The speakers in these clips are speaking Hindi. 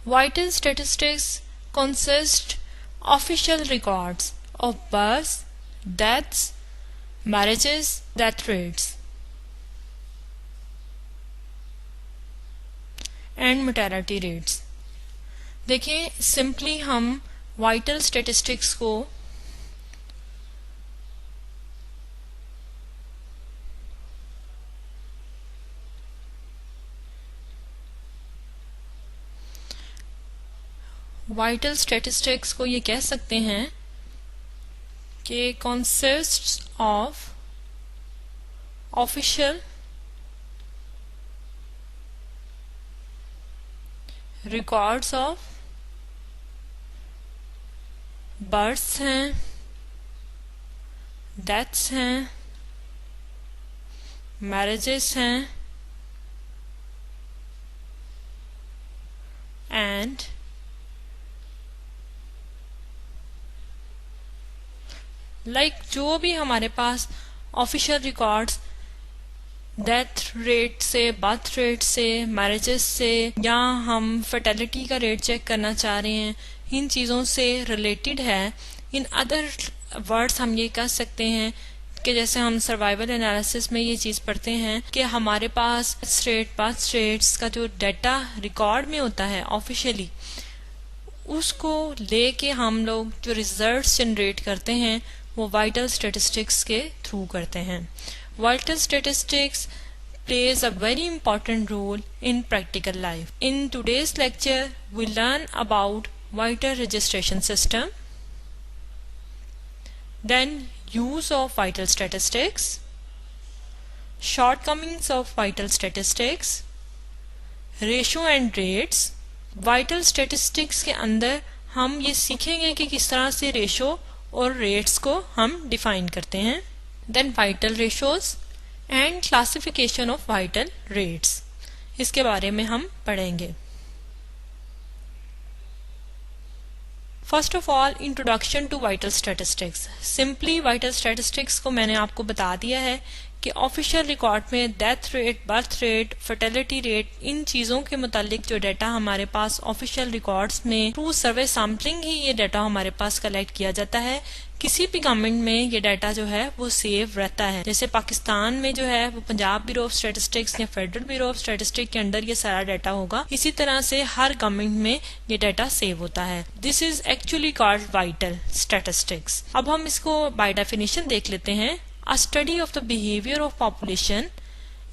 Vital statistics consist official records of births, deaths, marriages, death rates and mortality rates. देखिए सिंपली हम वाइटल स्टैटिस्टिक्स को ये कह सकते हैं कि consists of official records of births हैं, डेथ्स हैं, मैरिजेस हैं एंड जो भी हमारे पास ऑफिशियल रिकॉर्ड्स डेथ रेट से, बर्थ रेट से, मैरिजेस से, या हम फर्टिलिटी का रेट चेक करना चाह रहे हैं, इन चीज़ों से रिलेटेड है. इन अदर वर्ड्स हम ये कह सकते हैं कि जैसे हम सर्वाइवल एनालिसिस में ये चीज़ पढ़ते हैं कि हमारे पास बर्थ रेट्स का जो डाटा रिकॉर्ड में होता है ऑफिशियली, उसको लेके हम लोग जो रिजल्ट्स जनरेट करते हैं वो वाइटल स्टैटिस्टिक्स के थ्रू करते हैं. Vital statistics plays a very important role in practical life. In today's lecture, we learn about vital registration system, then use of vital statistics, shortcomings of vital statistics, ratio and rates. vital statistics के अंदर हम ये सीखेंगे कि किस तरह से रेशो और रेट्स को हम डिफाइन करते हैं. then vital ratios and classification of vital rates, इसके बारे में हम पढ़ेंगे. First of all introduction to vital statistics. Simply vital statistics को मैंने आपको बता दिया है कि ऑफिशियल रिकॉर्ड में death rate, birth rate, fertility rate, इन चीज़ों के मुतालिक जो डाटा हमारे पास ऑफिशियल रिकॉर्ड्स में थ्रू सर्वे सैम्पलिंग ही ये डाटा हमारे पास कलेक्ट किया जाता है. किसी भी गवर्नमेंट में ये डाटा जो है वो सेव रहता है. जैसे पाकिस्तान में जो है वो पंजाब ब्यूरो ऑफ स्टैटिस्टिक्स या फेडरल ब्यूरो ऑफ स्टैटिस्टिक्स के अंडर ये सारा डाटा होगा. इसी तरह से हर गवर्नमेंट में ये डाटा सेव होता है. This is actually called vital statistics. अब हम इसको बाय डेफिनेशन देख लेते हैं. A study of the behavior of population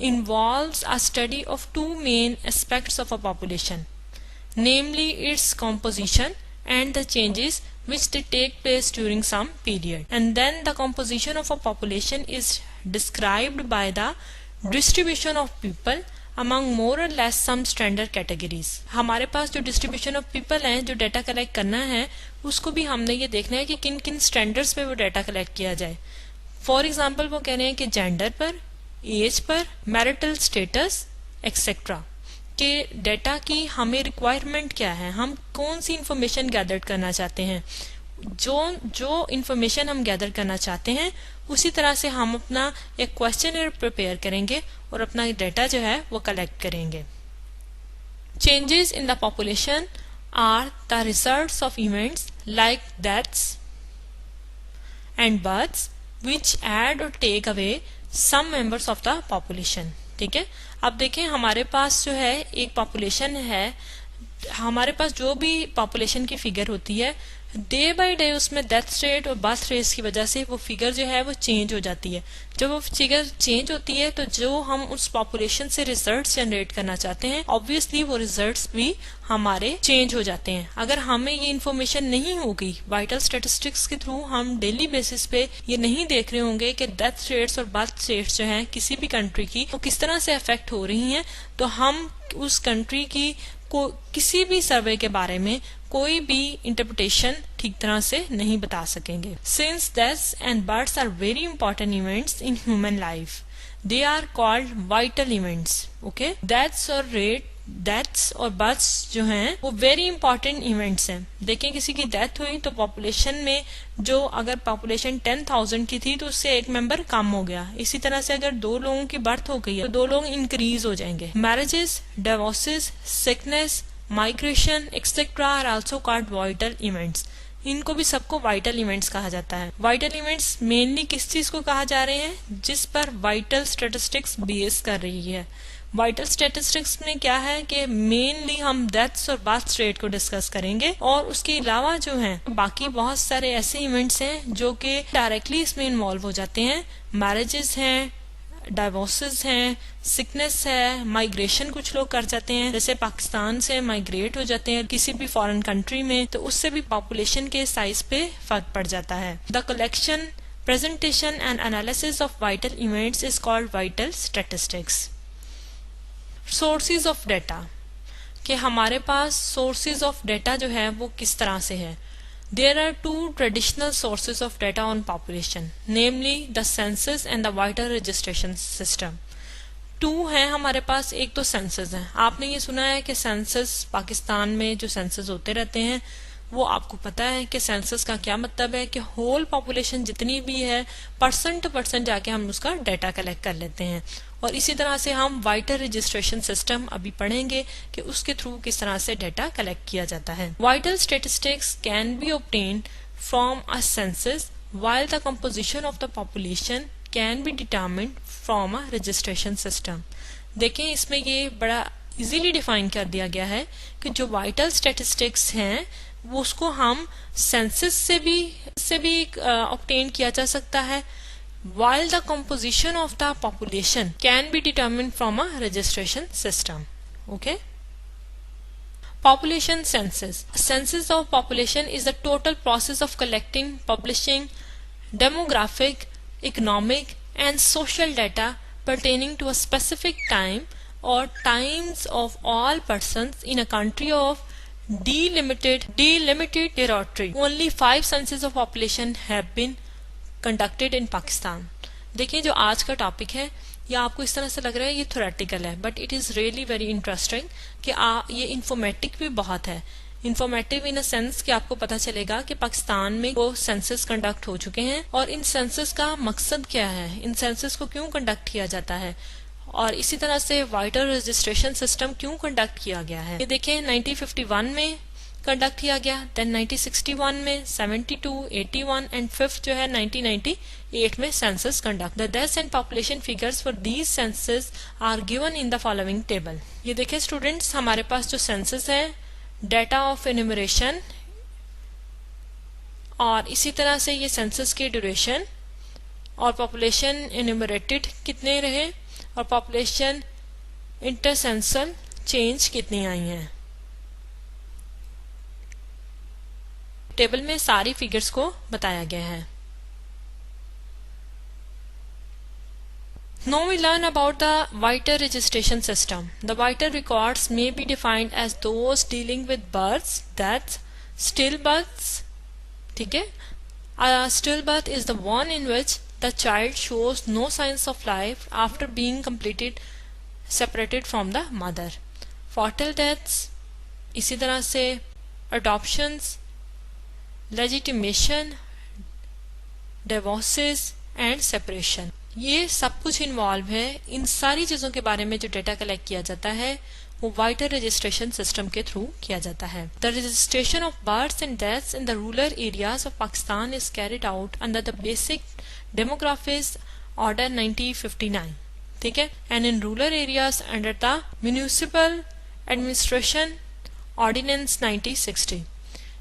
involves a study of two main aspects of a population, namely its composition and the changes which they take place during some period. And then the composition of a population is described by the distribution of people among more or less some standard categories. हमारे पास जो distribution of people है, जो डाटा कलेक्ट करना है, उसको भी हमने ये देखना है कि किन किन स्टैंडर्ड्स पे वो डाटा कलेक्ट किया जाए. फॉर एग्जाम्पल वो कह रहे हैं कि जेंडर पर, एज पर, मैरिटल स्टेटस एक्सेट्रा के डाटा की हमें रिक्वायरमेंट क्या है, हम कौन सी इंफॉर्मेशन गैदर करना चाहते हैं. जो इंफॉर्मेशन हम गैदर करना चाहते हैं उसी तरह से हम अपना एक क्वेश्चनर प्रिपेयर करेंगे और अपना डाटा जो है वो कलेक्ट करेंगे. Changes in the population are the results of events like deaths and births which add or take away some members of the population. ठीक है. अब देखें हमारे पास जो है एक पॉपुलेशन है, हमारे पास जो भी पॉपुलेशन की फिगर होती है डे बाय डे उसमें डेथ रेट और बर्थ रेट की वजह से वो फिगर जो है वो चेंज हो जाती है. जब वो फिगर चेंज होती है तो जो हम उस पॉपुलेशन से रिजल्ट्स जनरेट करना चाहते हैं ऑब्वियसली वो रिजल्ट्स भी हमारे चेंज हो जाते हैं. अगर हमें ये इन्फॉर्मेशन नहीं होगी, वाइटल स्टैटिस्टिक्स के थ्रू हम डेली बेसिस पे ये नहीं देख रहे होंगे कि डेथ रेट्स और बर्थ रेट्स जो हैं किसी भी कंट्री की वो किस तरह से अफेक्ट हो रही हैं, तो हम उस कंट्री की को किसी भी सर्वे के बारे में कोई भी इंटरप्रिटेशन ठीक तरह से नहीं बता सकेंगे. Since deaths and births are very important events in human life, they are called vital events. Okay, deaths और बर्थ्स जो हैं वो वेरी इंपॉर्टेंट इवेंट्स हैं. देखें किसी की डेथ हुई तो पॉपुलेशन में जो अगर पॉपुलेशन 10,000 की थी तो उससे एक मेंबर कम हो गया. इसी तरह से अगर 2 लोगों की बर्थ हो गई है तो 2 लोग इंक्रीज हो जाएंगे. Marriages, divorces, sickness, migration etcetera are also called vital events. इनको भी सबको वाइटल इवेंट्स कहा जाता है। वाइटल इवेंट्स मेनली किस चीज को कहा जा रहे हैं, जिस पर वाइटल स्टैटिस्टिक्स बेस कर रही है। वाइटल स्टैटिस्टिक्स में क्या है कि मेनली हम डेथ्स और बर्थ रेट को डिस्कस करेंगे, और उसके अलावा जो है बाकी बहुत सारे ऐसे इवेंट्स हैं जो कि डायरेक्टली इसमें इन्वॉल्व हो जाते हैं। मैरिजेस हैं, डाइवोर्सेस हैं, सिकनेस है, माइग्रेशन कुछ लोग कर जाते हैं, जैसे पाकिस्तान से माइग्रेट हो जाते हैं किसी भी फॉरेन कंट्री में, तो उससे भी पॉपुलेशन के साइज पे फर्क पड़ जाता है। The collection, presentation and analysis of vital events is called vital statistics. Sources of data, कि हमारे पास सोर्सेज ऑफ डेटा जो है वो किस तरह से है। There are two traditional sources of data on population, namely the census and the voter registration system. Two है हमारे पास, एक तो सेंसस है। आपने ये सुना है कि सेंसस, पाकिस्तान में जो सेंसस होते रहते हैं, वो आपको पता है कि सेंसस का क्या मतलब है कि होल पॉपुलेशन जितनी भी है परसेंट टू परसेंट जाके हम उसका डाटा कलेक्ट कर लेते हैं। और इसी तरह से हम वाइटर रजिस्ट्रेशन सिस्टम अभी पढ़ेंगे कि उसके थ्रू किस तरह से डाटा कलेक्ट किया जाता है। Vital statistics can be obtained from a census while the composition of the population can be determined from a registration system. देखें, इसमें ये बड़ा इजीली डिफाइन कर दिया गया है कि जो वाइटल स्टैटिस्टिक्स हैं वो उसको हम सेंसस से भी ऑब्टेन किया जा सकता है, while the composition of the population can be determined from a registration system. Okay. Population census. Census of population is the total process of collecting, publishing demographic, economic and social data pertaining to a specific time or times of all persons in a country of delimited territory. Only 5 census of population have been conducted in Pakistan. देखिए, जो आज का टॉपिक है ये आपको इस तरह से लग रहा है ये थ्योरेटिकल है, but it is really very interesting कि ये इंफॉर्मेटिव भी बहुत है। इंफॉर्मेटिव इन अ सेंस कि आपको पता चलेगा कि पाकिस्तान में वो सेंसस कंडक्ट हो चुके हैं और इन सेंसस का मकसद क्या है, इन सेंसस को क्यों कंडक्ट किया जाता है, और इसी तरह से वाइटर रजिस्ट्रेशन सिस्टम क्यों कंडक्ट किया गया है। ये देखें, 1951 में कंडक्ट किया गया, देन 1961 में, 72, 81 एंड फिफ्थ जो है 1998 में census conduct. The deaths and population figures for these census are given in the following table. ये देखें स्टूडेंट्स, हमारे पास जो सेंसस है, डेटा ऑफ एन्यूमरेशन, और इसी तरह से ये सेंसस की ड्यूरेशन और पॉपुलेशन एन्यूमरेटेड कितने रहे और पॉपुलेशन इंटरसेंसल चेंज कितनी आई हैं। टेबल में सारी फिगर्स को बताया गया है। Now we learn about the voter registration system. The voter records may be defined as those dealing with births, deaths, stillbirths. ठीक है? A stillbirth is the one in which the child shows no signs of life after being separated from the mother. Fetal deaths, इसी तरह से adoptions, legitimation, divorces and separation, ये सब कुछ इन्वॉल्व है। इन सारी चीज़ों के बारे में जो डेटा कलेक्ट किया जाता है वो वाइटर रजिस्ट्रेशन सिस्टम के थ्रू किया जाता है। The registration of births and deaths in the rural areas of Pakistan is carried out under the basic demographics order 1959, ठीक है, and in rural areas under the municipal administration ordinance 1960।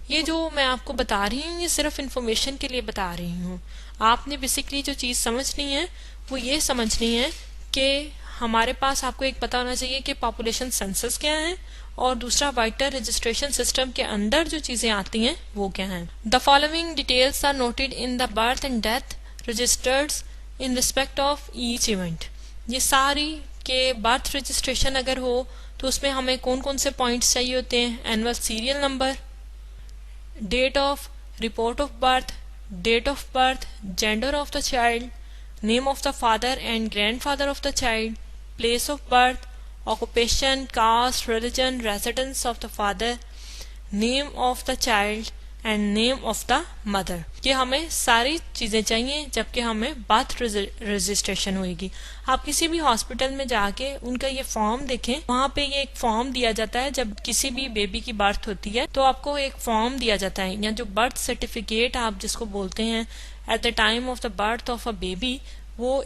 ये जो मैं आपको बता रही हूँ ये सिर्फ इन्फॉर्मेशन के लिए बता रही हूँ। आपने बेसिकली जो चीज़ समझनी है वो ये समझनी है कि हमारे पास आपको एक पता होना चाहिए कि पॉपुलेशन सेंसस क्या है और दूसरा वाइटर रजिस्ट्रेशन सिस्टम के अंदर जो चीज़ें आती हैं वो क्या हैं। The following details are noted in the birth and death registered in respect of each event. ये सारी के बर्थ रजिस्ट्रेशन अगर हो तो उसमें हमें कौन कौन से पॉइंट्स चाहिए होते हैं, annual serial number, date of report of birth, date of birth, gender of the child, name of the father and grandfather of the child, place of birth, occupation, caste, religion, residence of the father, name of the child and name of the mother. ये हमें सारी चीजें चाहिए जबकि हमें बर्थ रजिस्ट्रेशन होगी। आप किसी भी हॉस्पिटल में जाके उनका ये फॉर्म देखें, वहाँ पे ये एक फॉर्म दिया जाता है। जब किसी भी बेबी की बर्थ होती है तो आपको एक फॉर्म दिया जाता है, या जो बर्थ सर्टिफिकेट आप जिसको बोलते हैं at the time of the birth of a baby, वो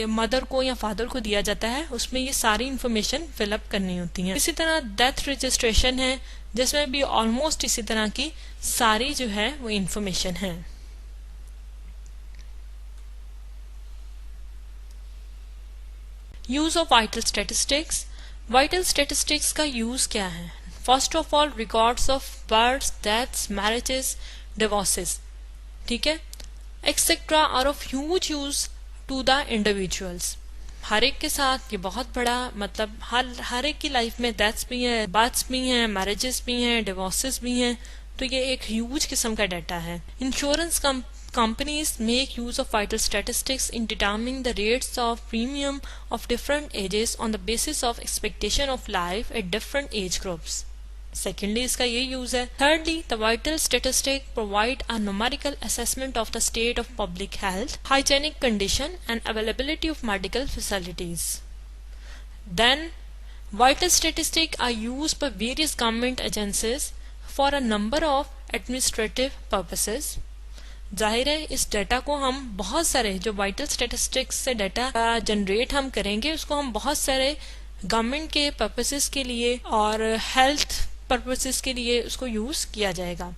मदर को या फादर को दिया जाता है। उसमें ये सारी इंफॉर्मेशन फिलअप करनी होती है। इसी तरह डेथ रजिस्ट्रेशन है, जिसमें भी ऑलमोस्ट इसी तरह की सारी जो है वो इंफॉर्मेशन है। Use of vital statistics. Vital statistics का यूज क्या है? First of all, records of births, deaths, marriages, divorces, ठीक है, etcetera are of huge use to the individuals. हर एक के साथ ये बहुत बड़ा मतलब हर एक की लाइफ में डेथ्स भी हैं, बर्थ्स भी हैं, मैरिजेस भी हैं, डिवोर्सेस भी हैं, तो ये एक ह्यूज किस्म का डाटा है। Insurance companies make use of vital statistics in determining the rates of premium of different ages on the basis of expectation of life at different age groups. Secondly, इसका ये यूज है। Thirdly, the vital statistics provide a numerical assessment of the state of public health, hygienic condition and availability of medical facilities. Then, vital statistics are used by various government agencies for a number of administrative purposes. जाहिर है इस डाटा को हम बहुत सारे जो वाइटल स्टैटिस्टिक्स से डाटा जनरेट हम करेंगे उसको हम बहुत सारे गवर्नमेंट के पर्पसेस के लिए और हेल्थ पर्पसेस के लिए उसको यूज किया जाएगा।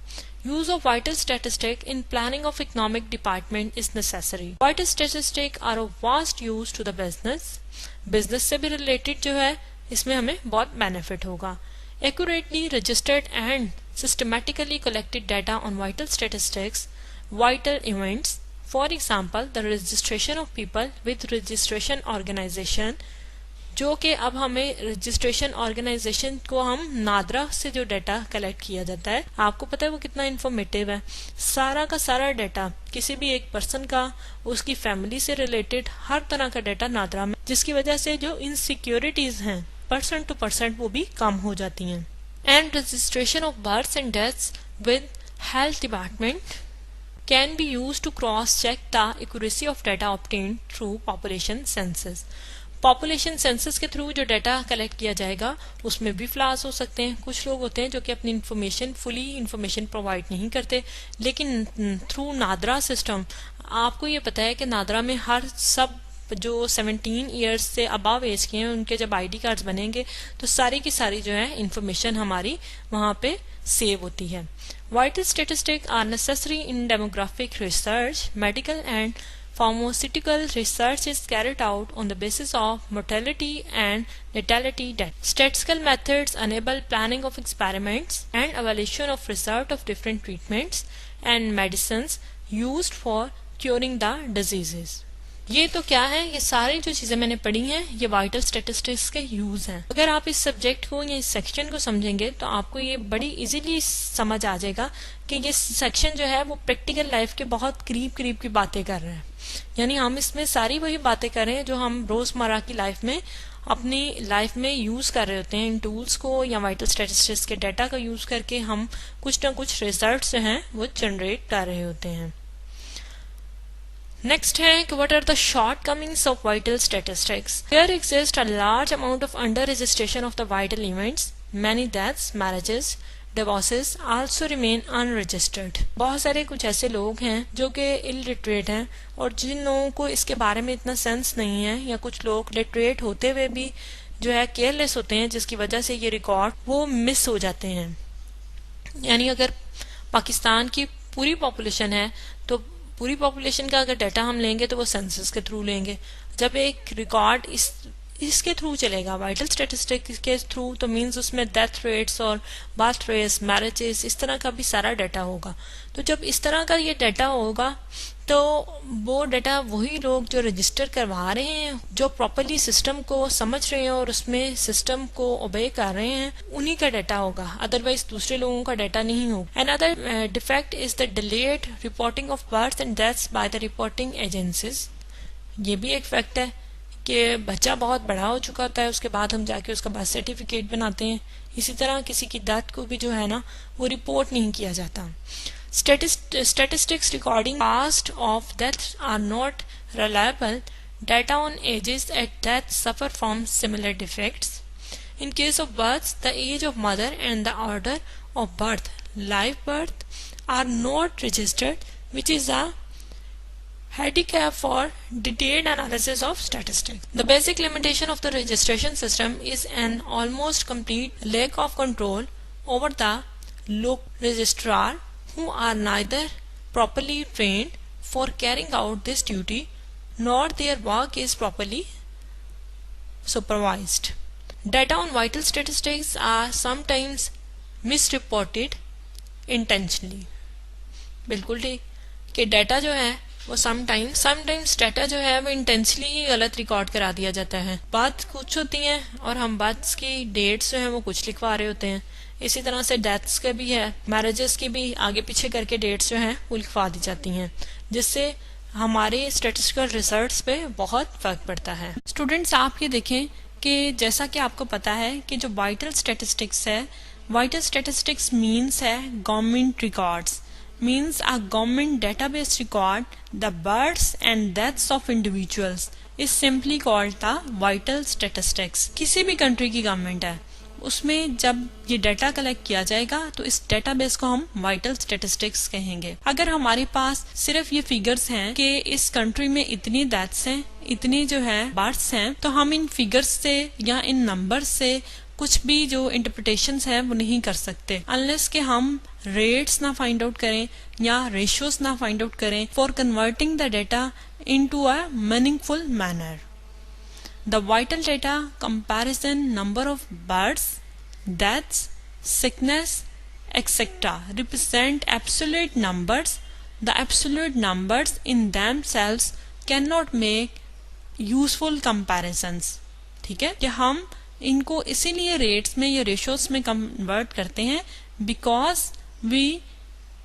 Use of vital statistic in planning of economic department is necessary. Vital statistic are of vast use to the business से भी रिलेटेड जो है इसमें हमें बहुत बेनिफिट होगा। Accurately registered and systematically collected data on vital statistics, vital events, for example the registration of people with registration organization, जो कि अब हमें रजिस्ट्रेशन ऑर्गेनाइजेशन को हम नादरा से जो डाटा कलेक्ट किया जाता है, आपको पता है वो कितना इन्फॉर्मेटिव है। सारा का सारा डाटा किसी भी एक पर्सन का, उसकी फैमिली से रिलेटेड हर तरह का डाटा नादरा में, जिसकी वजह से जो इनसिक्योरिटीज हैं % to % वो भी कम हो जाती हैं। And registration of births and deaths with health department can be used to cross-check the accuracy of data obtained through population census. Population census के थ्रू जो डाटा कलेक्ट किया जाएगा उसमें भी फ्लॉज हो सकते हैं। कुछ लोग होते हैं जो कि अपनी इंफॉर्मेशन फुली इंफॉर्मेशन प्रोवाइड नहीं करते, लेकिन थ्रू नादरा सिस्टम आपको ये पता है कि नादरा में हर सब जो 17 ईयर्स से अबव एज के हैं उनके जब आईडी कार्ड्स बनेंगे तो सारी की सारी जो है इंफॉर्मेशन हमारी वहाँ पे सेव होती है। Vital statistics are necessary in demographic research. Medical and pharmaceutical research is carried out on the basis of mortality and natality data. Statistical methods enable planning of experiments and evaluation of result of different treatments and medicines used for curing the diseases. ये तो क्या है, ये सारी जो चीजें मैंने पढ़ी हैं ये वाइटल स्टैटिस्टिक्स के यूज हैं। अगर आप इस सब्जेक्ट को या इस सेक्शन को समझेंगे तो आपको ये बड़ी इजीली समझ आ जाएगा कि ये सेक्शन जो है वो प्रैक्टिकल लाइफ के बहुत करीब की बातें कर रहे हैं। यानी हम इसमें सारी वही बातें कर रहे हैं जो हम रोजमर्रा की लाइफ में अपनी लाइफ में यूज कर रहे होते हैं। इन टूल्स को या वाइटल स्टैटिस्टिक्स के डाटा का यूज करके हम कुछ ना कुछ रिजल्ट जो हैं वो जनरेट कर रहे होते हैं। Next है कि what are the shortcomings of vital statistics? There exists a large amount of under registration of the vital events. Many deaths, marriages, divorces also remain unregistered. बहुत सारे कुछ ऐसे लोग हैं जो कि illiterate हैं और जिन लोगों को इसके बारे में इतना सेंस नहीं है, या कुछ लोग लिटरेट होते हुए भी जो है केयरलेस होते हैं, जिसकी वजह से ये रिकॉर्ड वो मिस हो जाते हैं। यानी अगर पाकिस्तान की पूरी पॉपुलेशन है तो पूरी पॉपुलेशन का अगर डाटा हम लेंगे तो वो सेंसस के थ्रू लेंगे। जब एक रिकॉर्ड इसके थ्रू चलेगा, वाइटल स्टैटिस्टिक्स के थ्रू, तो मींस उसमें डेथ रेट्स और बर्थ रेट्स, मैरिजेस, इस तरह का भी सारा डाटा होगा। तो जब इस तरह का ये डाटा होगा तो वो डाटा वही लोग जो रजिस्टर करवा रहे हैं, जो प्रॉपरली सिस्टम को समझ रहे हैं और उसमें सिस्टम को ओबे कर रहे हैं, उन्हीं का डाटा होगा, अदरवाइज दूसरे लोगों का डाटा नहीं होगा। Another defect is the delayed reporting of births and deaths by the reporting agencies. ये भी एक फैक्ट है कि बच्चा बहुत बड़ा हो चुका होता है, उसके बाद हम जाके उसका बर्थ सर्टिफिकेट बनाते हैं। इसी तरह किसी की डेथ को भी जो है ना वो रिपोर्ट नहीं किया जाता। Statistics recording past of deaths are not reliable. Data on ages at death suffer from similar defects. In case of births, the age of mother and the order of birth, live birth, are not registered, which is a handicap for detailed analysis of statistics. The basic limitation of the registration system is an almost complete lack of control over the local registrar, who are neither properly trained for carrying out this duty nor their work is properly supervised. Data on vital statistics are sometimes misreported intentionally. बिल्कुल ठीक कि डाटा जो है वो समटाइम्स डाटा जो है वो इंटेंशनली ही गलत रिकॉर्ड करा दिया जाता है। बात कुछ होती है और हम बात की डेट्स जो है वो कुछ लिखवा रहे होते हैं। इसी तरह से डेथ्स के भी है, मैरिजेस की भी आगे पीछे करके डेट्स जो हैं वो लिखवा दी जाती हैं, जिससे हमारे स्टैटिस्टिकल रिसर्च पे बहुत फर्क पड़ता है। स्टूडेंट्स, आप ये देखें कि जैसा कि आपको पता है कि जो वाइटल स्टैटिस्टिक्स है, वाइटल स्टैटिस्टिक्स मीन्स है government records, means a government database record the births and deaths of individuals is simply called the vital statistics. किसी भी कंट्री की गवर्नमेंट है, उसमें जब ये डाटा कलेक्ट किया जाएगा तो इस डेटाबेस को हम वाइटल स्टैटिस्टिक्स कहेंगे। अगर हमारे पास सिर्फ ये फिगर्स हैं कि इस कंट्री में इतनी डेथ्स हैं, इतनी जो है बर्थ्स हैं, तो हम इन फिगर्स से या इन नंबर्स से कुछ भी जो इंटरप्रिटेशंस है वो नहीं कर सकते, अनलेस कि हम रेट्स ना फाइंड आउट करें या रेशियोज ना फाइंड आउट करें for converting the data into a meaningful manner. The vital data comparison number of births, deaths, sickness, etc. represent absolute numbers. The absolute numbers in themselves cannot make useful comparisons. ठीक है, कि हम इनको इसीलिए रेट्स में या रेशियोज में कन्वर्ट करते हैं because we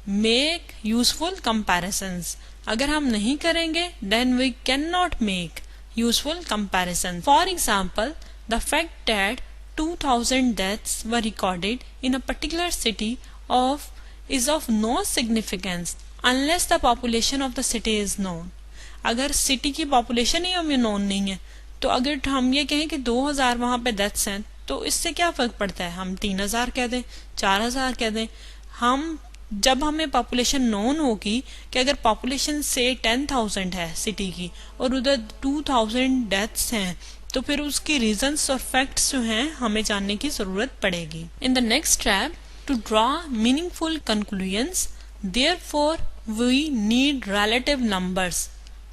make useful comparisons. अगर हम नहीं करेंगे then we can not make useful comparison. For example, the fact that 2000 deaths were recorded in a particular city is of no significance unless the population of the city is known. अगर सिटी की पॉपुलेशन ही हमें नोन नहीं है तो अगर हम ये कहें कि 2000 वहां पे डेथ्स हैं तो इससे क्या फर्क पड़ता है, हम 3000 कह दें, 4000 कह दें। हम जब हमें पॉपुलेशन नोन होगी कि अगर पॉपुलेशन से 10,000 है सिटी की और उधर 2000 डेथ्स हैं तो फिर उसकी रीजंस और फैक्ट्स जो हैं हमें जानने की जरूरत पड़ेगी। In the next step, to draw meaningful conclusions, therefore we need relative numbers.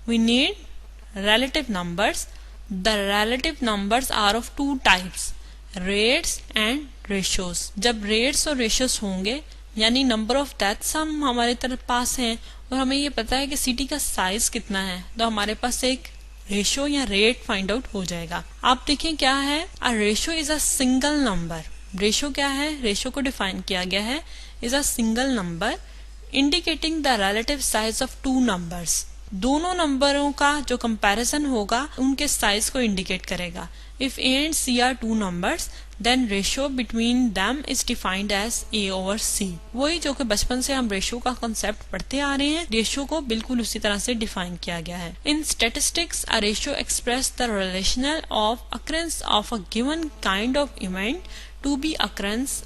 We need relative numbers. The relative numbers are of two types, rates and ratios. जब रेट्स और रेशियोज होंगे यानी नंबर ऑफ डेथ्स हम हमारे तरफ पास हैं और हमें ये पता है कि सिटी का साइज कितना है, तो हमारे पास एक रेशियो या रेट फाइंड आउट हो जाएगा। आप देखें क्या है, अ ratio is a single number. Ratio क्या है, रेशियो को डिफाइन किया गया है is a single number indicating the relative size of two numbers. दोनों नंबरों का जो कंपैरिजन होगा उनके साइज को इंडिकेट करेगा। If A and C are two numbers then ratio between them is defined as A over C. वही जो कि बचपन से हम रेशियो का कॉन्सेप्ट पढ़ते आ रहे हैं, रेशियो को बिल्कुल उसी तरह से डिफाइन किया गया है। In statistics a ratio express the relational of occurrence of a given kind of event to be occurrence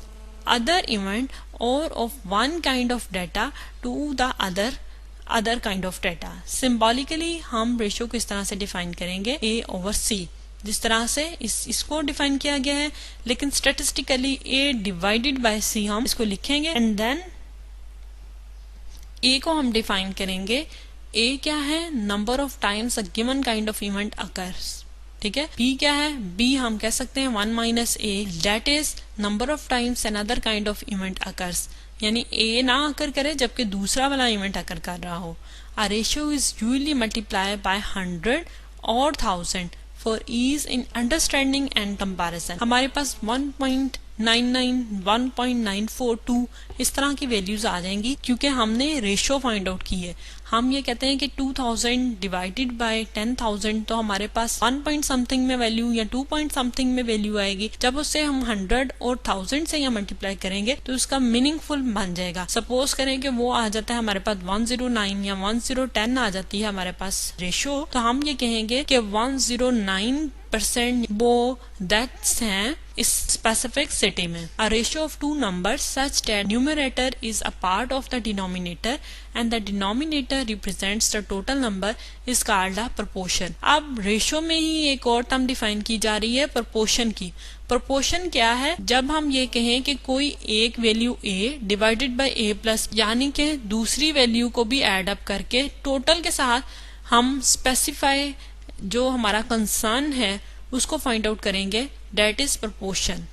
other event और of one kind of data to the other kind of data. Symbolically हम रेशियो को इस तरह से डिफाइन करेंगे ए ओवर सी, जिस तरह से इसको डिफाइन किया गया है, लेकिन स्टैटिस्टिकली ए डिवाइडेड बाय सी हम इसको लिखेंगे एंड देन ए को हम डिफाइन करेंगे। ए क्या है, number of times a given kind of event occurs. ठीक है, बी क्या है, बी हम कह सकते हैं 1 minus A, that is number of times another kind of event occurs, यानी ए ना अकर करे जबकि दूसरा वाला इवेंट अकर कर रहा हो। A ratio is usually multiply by 100 और 1000 for ease in understanding and comparison. हमारे पास 1 99, 1.942 इस तरह की वैल्यूज आ जाएंगी, क्योंकि हमने रेशो फाइंड आउट की है। हम ये कहते हैं कि 2000 डिवाइडेड बाय 10,000, तो हमारे पास 1 पॉइंट समथिंग में वैल्यू या 2 पॉइंट समथिंग में वैल्यू आएगी। जब उससे हम 100 और 1000 से या मल्टीप्लाई करेंगे तो उसका मीनिंगफुल बन जाएगा। सपोज करें कि वो आ जाता है हमारे पास 109 या 1010 आ जाती है हमारे पास रेशो, तो हम ये कहेंगे कि 109% वो डेथ्स हैं इस स्पेसिफिक सिटी में। A ratio of two numbers such that numerator is a part of the denominator and the denominator represents the total number is called a proportion। अब रेशो में ही एक और टर्म डिफाइन की जा रही है प्रोपोर्शन की। प्रोपोर्शन क्या है? जब हम ये कहें कि कोई एक value a divided by a plus, यानी कि दूसरी वैल्यू को भी एड अप करके टोटल के साथ हम स्पेसिफाई जो हमारा कंसर्न है उसको फाइंड आउट करेंगे, डेट इज प्रोपोर्शन।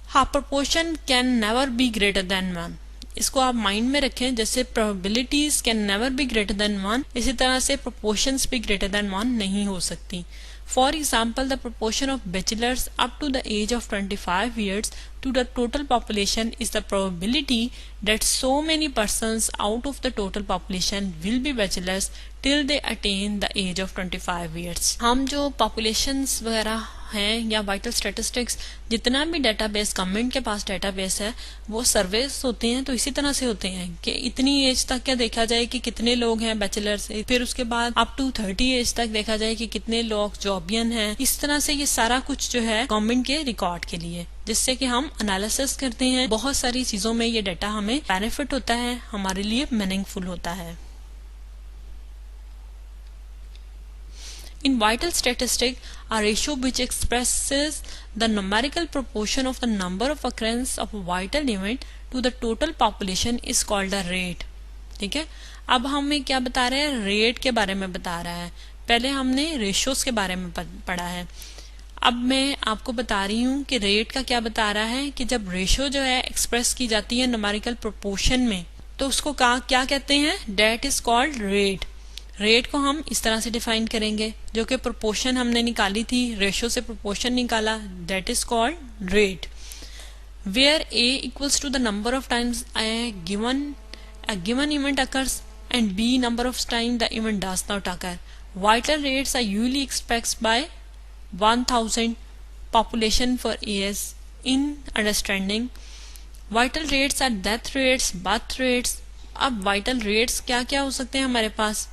हाँ, proportion can never be greater than 1। इसको आप माइंड में रखें, जैसे probabilities can never be greater than 1, इसी तरह से प्रोपोर्शंस भी ग्रेटर देन 1 नहीं हो सकती। For example, the proportion of bachelors up to the age of 25 years to the total population is the probability that so many persons out of the total population will be bachelors till they attain the age of 25 years। हम जो populations वगैरह हैं या वाइटल स्टैटिस्टिक्स, जितना भी डेटाबेस गवर्नमेंट के पास डेटाबेस है वो सर्वेस होते हैं, तो इसी तरह से होते हैं कि इतनी एज तक क्या देखा जाए कि कितने लोग हैं बैचलर्स, फिर उसके बाद अप टू 30 एज तक देखा जाए कि कितने लोग जॉबियन हैं। इस तरह से ये सारा कुछ जो है गवर्नमेंट के रिकॉर्ड के लिए, जिससे कि हम एनालिसिस करते हैं। बहुत सारी चीजों में ये डाटा हमें बेनिफिट होता है, हमारे लिए मीनिंगफुल होता है। In vital statistics, a ratio which expresses the numerical proportion of the number of occurrence of a vital event to the total population is called a rate। ठीक है, अब हमें क्या बता रहे हैं? रेट के बारे में बता रहा है। पहले हमने रेशोज के बारे में पढ़ा है, अब मैं आपको बता रही हूँ कि रेट का क्या बता रहा है कि जब रेशो जो है एक्सप्रेस की जाती है न्यूमेरिकल प्रोपोर्शन में, तो उसको क्या कहते हैं? That is called rate. Rate को हम इस तरह से डिफाइन करेंगे, जो कि प्रोपोर्शन हमने निकाली थी, रेशो से प्रोपोर्शन निकाला, that is called rate. Where a equals to the number of times a given event occurs and b number of time the event does not occur। Vital rates are usually expressed by 1000 population for years in understanding। Vital rates are death rates, birth rates। अब vital rates क्या क्या हो सकते हैं हमारे पास?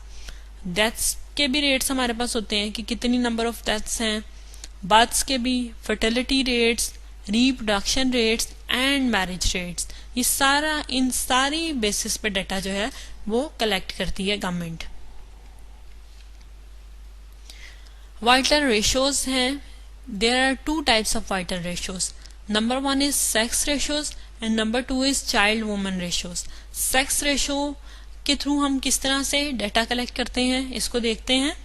डेथ्स के भी रेट्स हमारे पास होते हैं कि कितनी नंबर ऑफ डेथ्स हैं, बर्थ्स के भी, fertility rates, reproduction rates and marriage rates. ये सारा, इन सारी बेसिस पे डाटा जो है वो कलेक्ट करती है गवर्नमेंट। वाइटल रेशोज हैं, there are two types of vital ratios. Number 1 is sex ratios and number 2 is child woman ratios. Sex ratio के थ्रू हम किस तरह से डाटा कलेक्ट करते हैं इसको देखते हैं।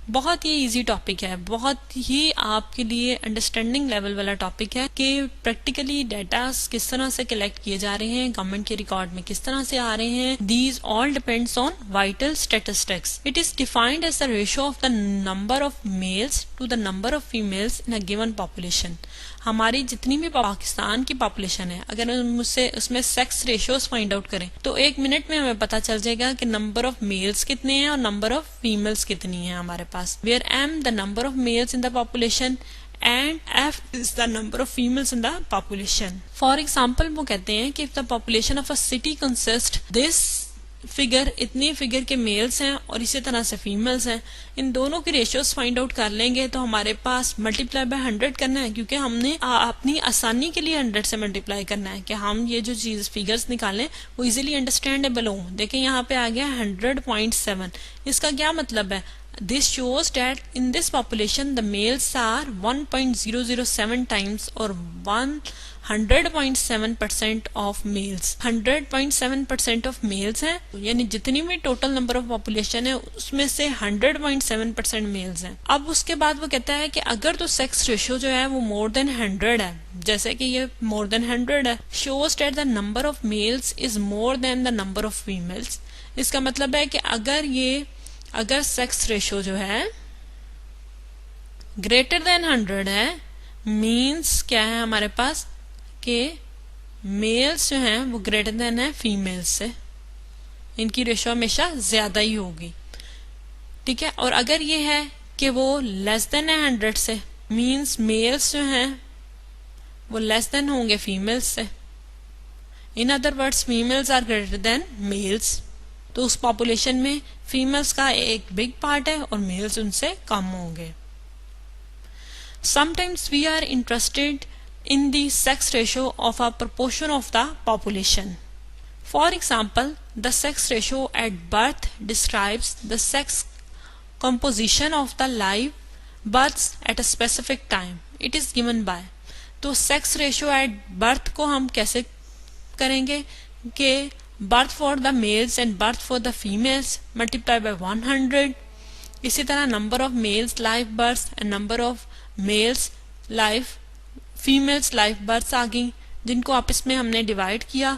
बहुत ही इजी टॉपिक है, बहुत ही आपके लिए अंडरस्टैंडिंग लेवल वाला टॉपिक है कि प्रैक्टिकली डाटा किस तरह से कलेक्ट किए जा रहे हैं, गवर्नमेंट के रिकॉर्ड में किस तरह से आ रहे हैं। These all depends on vital statistics. It is defined as the ratio of the number of males to the number of females in a given population. हमारी जितनी भी पाकिस्तान की पॉपुलेशन है, अगर हम मुझसे उसमें सेक्स रेशियोज फाइंड आउट करें तो 1 मिनट में हमें पता चल जाएगा कि नंबर ऑफ मेल्स कितने हैं और नंबर ऑफ फीमेल्स कितनी है हमारे पास। Where m the number of males in the population and f is the number of females in the population. For example वो कहते हैं कि if the population of a city consist this figure, इतनी फिगर के मेल्स हैं और इसी तरह से फीमेल्स हैं, इन दोनों की रेशियोज फाइंड आउट कर लेंगे तो हमारे पास मल्टीप्लाई बाय 100 करना है, क्योंकि हमने अपनी आसानी के लिए 100 से मल्टीप्लाई करना है कि हम ये जो चीज फिगर्स निकालें वो इजीली अंडरस्टैंडेबल हो। देखें यहाँ पे आ गया 100.7। इसका क्या मतलब है? This shows that in this population the males are 1.007 times or 100.7% of males। 100.7% of males हैं, यानी जितनी भी टोटल नंबर ऑफ पॉपुलेशन है उसमें से 100.7% मेल्स हैं। अब उसके बाद वो कहता है कि अगर तो सेक्स रेशियो जो है वो मोर देन 100 है, जैसे कि ये मोर देन 100 है, shows that the number of males is more than the number of females। इसका मतलब है कि अगर सेक्स रेशो जो है ग्रेटर देन 100 है, मीन्स क्या है हमारे पास कि मेल्स जो हैं वो ग्रेटर देन है फीमेल्स से, इनकी रेशो हमेशा ज्यादा ही होगी, ठीक है। और अगर ये है कि वो लेस देन है 100 से, मीन्स मेल्स जो हैं वो लेस देन होंगे फीमेल्स से। In other words females are greater than males, तो उस पॉपुलेशन में फीमेल्स का एक बिग पार्ट है और मेल्स उनसे कम होंगे। Sometimes we are interested in the sex ratio of a proportion of the population. For example, the sex ratio at birth describes the sex composition of the live births at a specific time. It is given by, तो sex ratio at birth को हम कैसे करेंगे कि birth for the males and birth for the females multiply by 100. इसी तरह number of males live births and number of males live females life births आ गई जिनको आपस में हमने डिवाइड किया।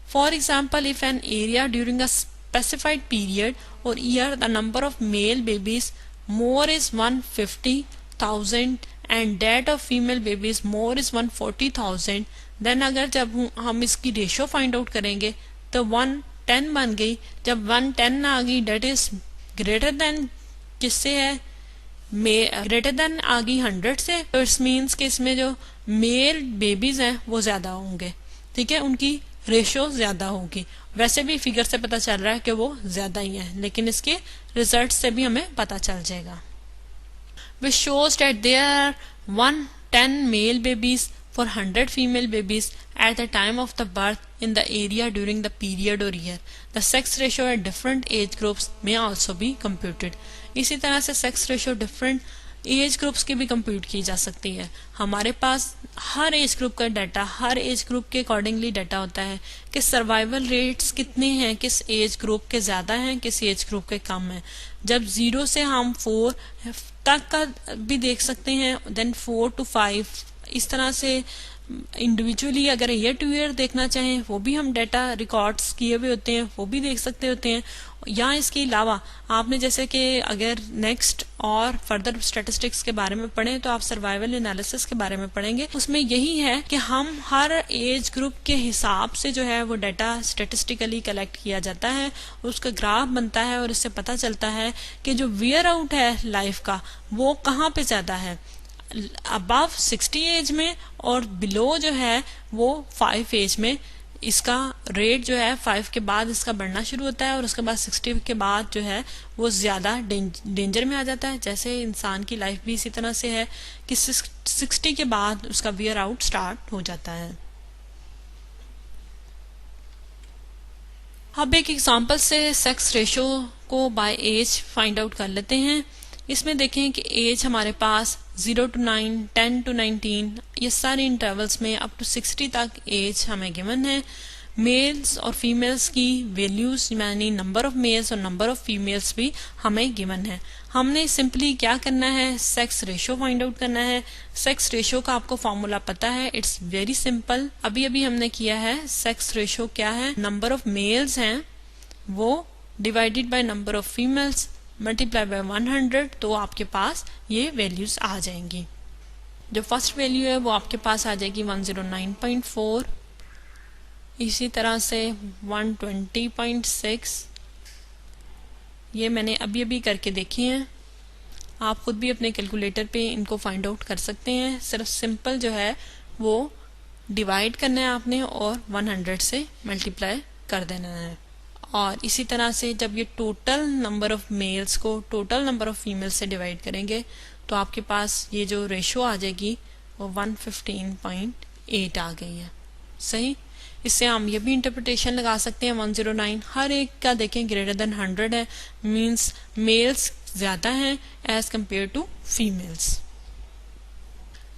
For example, if an area during a specified period और year the number of male babies more is 150,000 and that of female babies more is 140,000, then अगर जब हम इसकी रेशो फाइंड आउट करेंगे तो 110 बन गई। जब 110 आ गई डेट इज ग्रेटर देन किससे है, ग्रेटर देन आ गई 100 से, तो इट्स मीन्स कि इसमें जो मेल बेबीज हैं वो ज्यादा होंगे, ठीक है, उनकी रेशो ज्यादा होगी। वैसे भी फिगर से पता चल रहा है कि वो ज्यादा ही है, लेकिन इसके रिजल्ट से भी हमें पता चल जाएगा। Which shows that there are 110 male babies for 100 female babies at the time of the birth in the area during the period or year. The sex ratio at different age groups may also be computed. इसी तरह से sex ratio different age groups की भी कंप्यूट की जा सकती है। हमारे पास हर एज ग्रुप का डाटा, हर एज ग्रुप के अकॉर्डिंगली डाटा होता है कि सर्वाइवल रेट्स कितने हैं, किस एज ग्रुप के ज्यादा हैं, किस एज ग्रुप के कम हैं। जब 0 से हम 4 तक का भी देख सकते हैं, देन 4 to 5, इस तरह से इंडिविजुअली अगर ईयर टू ईयर देखना चाहें वो भी हम डाटा रिकॉर्ड्स किए हुए होते हैं, वो भी देख सकते होते हैं। या इसके अलावा आपने जैसे कि अगर नेक्स्ट और फर्दर स्टैटिस्टिक्स के बारे में पढ़ें तो आप सर्वाइवल एनालिसिस के बारे में पढ़ेंगे। उसमें यही है कि हम हर एज ग्रुप के हिसाब से जो है वो डाटा स्टैटिस्टिकली कलेक्ट किया जाता है, उसका ग्राफ बनता है और इससे पता चलता है कि जो वियर आउट है लाइफ का वो कहाँ पे ज्यादा है, अबव 60 एज में और बिलो जो है वो 5 एज में। इसका रेट जो है 5 के बाद इसका बढ़ना शुरू होता है और उसके बाद 60 के बाद जो है वो ज्यादा डेंजर में आ जाता है। जैसे इंसान की लाइफ भी इसी तरह से है कि 60 के बाद उसका वियर आउट स्टार्ट हो जाता है। अब एक एग्जांपल से सेक्स रेशो को बाय एज फाइंड आउट कर लेते हैं। इसमें देखें कि एज हमारे पास 0 to 9, 10 to 19, ये सारे इंटरवल्स में अप टू 60 तक एज हमें गिवन है। मेल्स और फीमेल्स की वैल्यूज यानी नंबर ऑफ मेल्स और नंबर ऑफ फीमेल्स भी हमें गिवन है। हमने सिंपली क्या करना है, सेक्स रेशो फाइंड आउट करना है। सेक्स रेशो का आपको फॉर्मूला पता है, इट्स वेरी सिंपल, अभी अभी हमने किया है। सेक्स रेशो क्या है, नंबर ऑफ मेल्स हैं वो divided by number of females multiply by 100, तो आपके पास ये वैल्यूज आ जाएंगी। जो फर्स्ट वैल्यू है वो आपके पास आ जाएगी 109.4, इसी तरह से 120.6, ये मैंने अभी अभी करके देखी हैं, आप खुद भी अपने कैलकुलेटर पे इनको फाइंड आउट कर सकते हैं। सिर्फ सिंपल जो है वो डिवाइड करना है आपने और 100 से मल्टीप्लाई कर देना है। और इसी तरह से जब ये टोटल नंबर ऑफ मेल्स को टोटल नंबर ऑफ फीमेल्स से डिवाइड करेंगे तो आपके पास ये जो रेशो आ जाएगी वो 115.8 आ गई है। सही, इससे हम ये भी इंटरप्रिटेशन लगा सकते हैं 109 हर एक का देखें ग्रेटर देन 100 है, मीन्स मेल्स ज्यादा हैं as compare to females.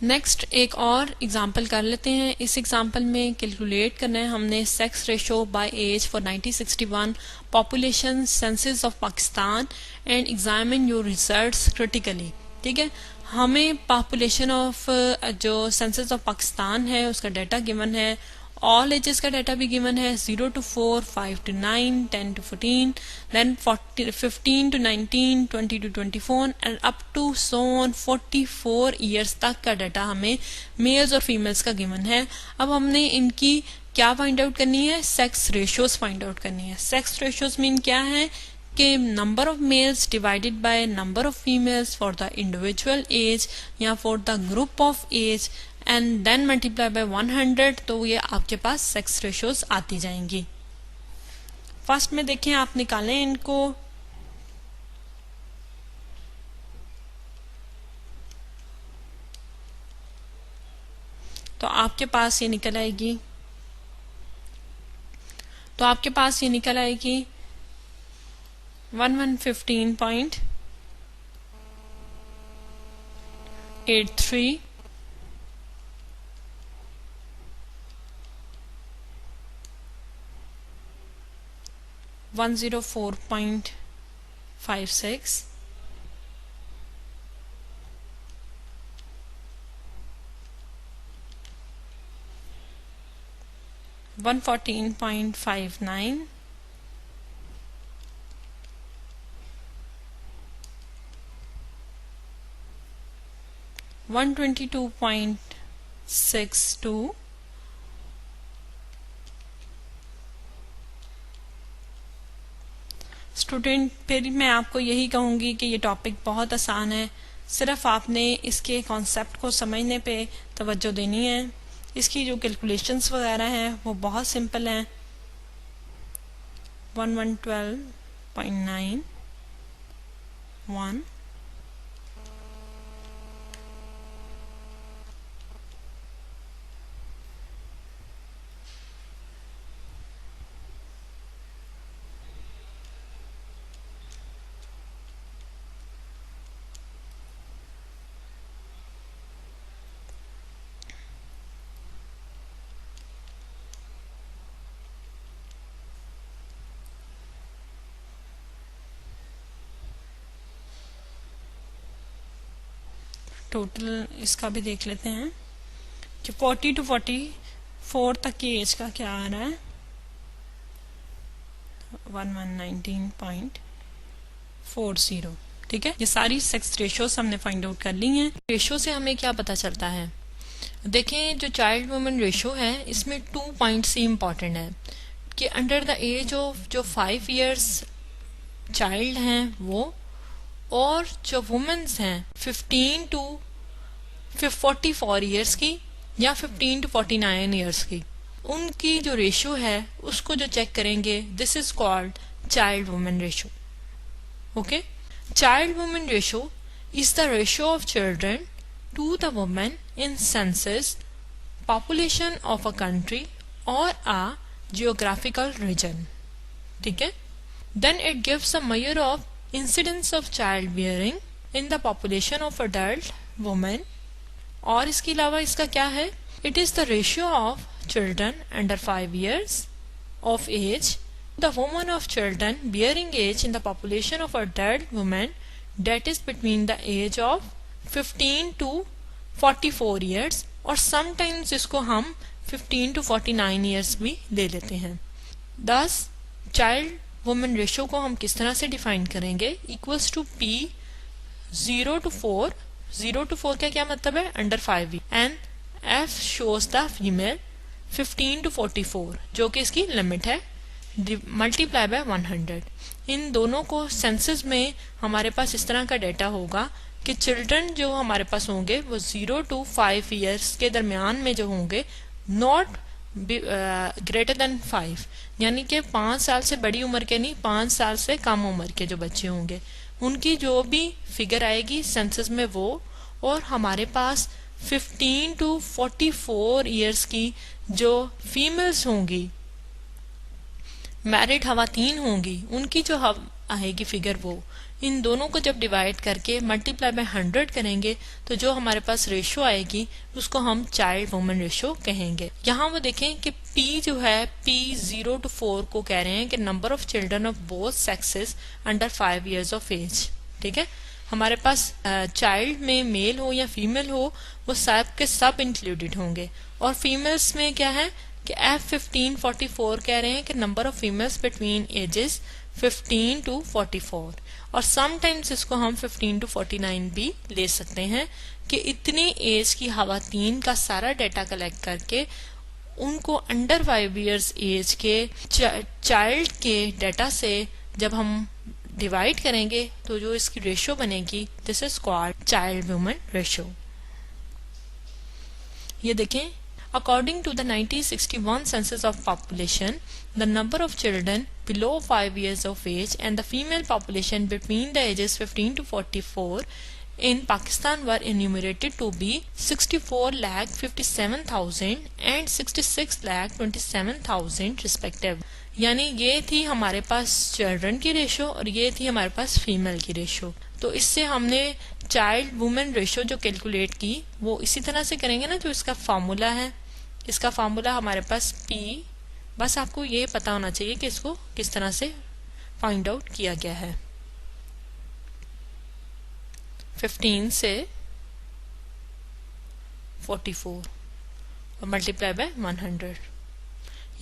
Next एक और एग्जाम्पल कर लेते हैं। इस एग्जाम्पल में कैलकुलेट करना है हमने sex ratio by age for 1961 population census of Pakistan and examine your results critically. ठीक है, हमें पॉपुलेशन ऑफ जो सेंसस ऑफ पाकिस्तान है उसका डाटा गिवन है ऑल एजेस का डाटा भी गिवन है, 0 to 4, 5 to 9, 10 to 14, then 15 to 19, 20 to 24 and up to so on 44 years तक का डाटा हमें मेल्स और फीमेल्स का गिवन है। अब हमने इनकी क्या फाइंड आउट करनी है, सेक्स रेशियोज फाइंड आउट करनी है। सेक्स रेशियोज मीन क्या है कि number of males divided by number of females for the individual age या for the group of age and then multiply by 100, तो ये आपके पास सेक्स रेशियोज आती जाएंगी। फर्स्ट में देखें, आप निकालें इनको, तो आपके पास ये निकल आएगी, 1115.83, 104.56, 114.59, 122.62, स्टूडेंट फिर मैं आपको यही कहूँगी कि ये टॉपिक बहुत आसान है, सिर्फ आपने इसके कॉन्सेप्ट को समझने पे तवज्जो देनी है। इसकी जो कैलकुलेशंस वगैरह हैं वो बहुत सिंपल हैं। 1112.91, टोटल इसका भी देख लेते हैं कि 40 to 44 तक की एज का क्या आ रहा है, 1119.40। ठीक है, ये सारी सेक्स रेशियोज हमने फाइंड आउट कर ली हैं। रेशियो से हमें क्या पता चलता है, देखें जो चाइल्ड वुमेन रेशियो है इसमें 2 पॉइंट्स ही इम्पॉर्टेंट है कि अंडर द एज ऑफ जो 5 years चाइल्ड हैं वो, और जो वुमेन्स हैं 15 to 44 ईयर्स की या 15 to 49 ईयर्स की, उनकी जो रेशियो है उसको जो चेक करेंगे, this is called child women ratio. Okay, child women ratio is the ratio of children to the women in census population of a country और अ जियोग्राफिकल रीजन। ठीक है, then it gives a measure of incidence of child bearing in the population of adult women, और इसके अलावा इसका क्या है, it is the ratio of children under 5 years of age the woman of children bearing age in the population of adult women that is between the age of 15 to 44 years, और sometimes इसको हम 15 to 49 years भी ले लेते हैं। Thus child वुमेन रेशियो को हम किस तरह से डिफाइन करेंगे, equals to P 0 to 4, 0 to 4 का क्या मतलब है, under 5 and F shows the female 15 to 44 जो कि इसकी लिमिट है, मल्टीप्लाई बाय 100। इन दोनों को सेंसस में हमारे पास इस तरह का डेटा होगा कि चिल्ड्रन जो हमारे पास होंगे वो 0 to 5 years के दरमियान में जो होंगे, नॉट ग्रेटर देन 5, यानी कि 5 साल से बड़ी उम्र के नहीं, 5 साल से कम उम्र के जो बच्चे होंगे उनकी जो भी फिगर आएगी सेंसस में वो, और हमारे पास 15 to 44 ईयर्स की जो फीमेल्स होंगी, मैरिड खवातीन होंगी, उनकी जो आएगी फिगर वो, इन दोनों को जब डिवाइड करके मल्टीप्लाई बाय 100 करेंगे तो जो हमारे पास रेशियो आएगी उसको हम चाइल्ड वुमेन रेशियो कहेंगे। यहाँ वो देखें कि P जो है, P 0 to 4 को कह रहे हैं कि number of children of both sexes under 5 years of age. ठीक है, हमारे पास चाइल्ड में मेल हो या फीमेल हो वो सब के सब इंक्लूडेड होंगे, और फीमेल्स में क्या है, कि F1544 कह रहे हैं कि number of females between ages 15 to 44, और समटाइम्स इसको हम 15 to 49 भी ले सकते हैं कि इतनी एज की खवातीन का सारा डाटा कलेक्ट करके उनको अंडर 5 years एज के चाइल्ड के डाटा से जब हम डिवाइड करेंगे तो जो इसकी रेशियो बनेगी, this is called child woman ratio. ये देखें, according to the 1961 census of population, the number of children below 5 years of age and the female population between the ages 15 to 44 in Pakistan were enumerated to be 64,57,000 and 66,27,000 respective। यानी ये थी हमारे पास चिल्ड्रन की रेशो और ये थी हमारे पास फीमेल की रेशो। तो इससे हमने चाइल्ड वुमेन रेशो जो कैलकुलेट की वो इसी तरह से करेंगे ना, जो इसका फार्मूला है। इसका फार्मूला हमारे पास P, बस आपको ये पता होना चाहिए कि इसको किस तरह से फाइंड आउट किया गया है। 15 से 44 और मल्टीप्लाई बाय 100,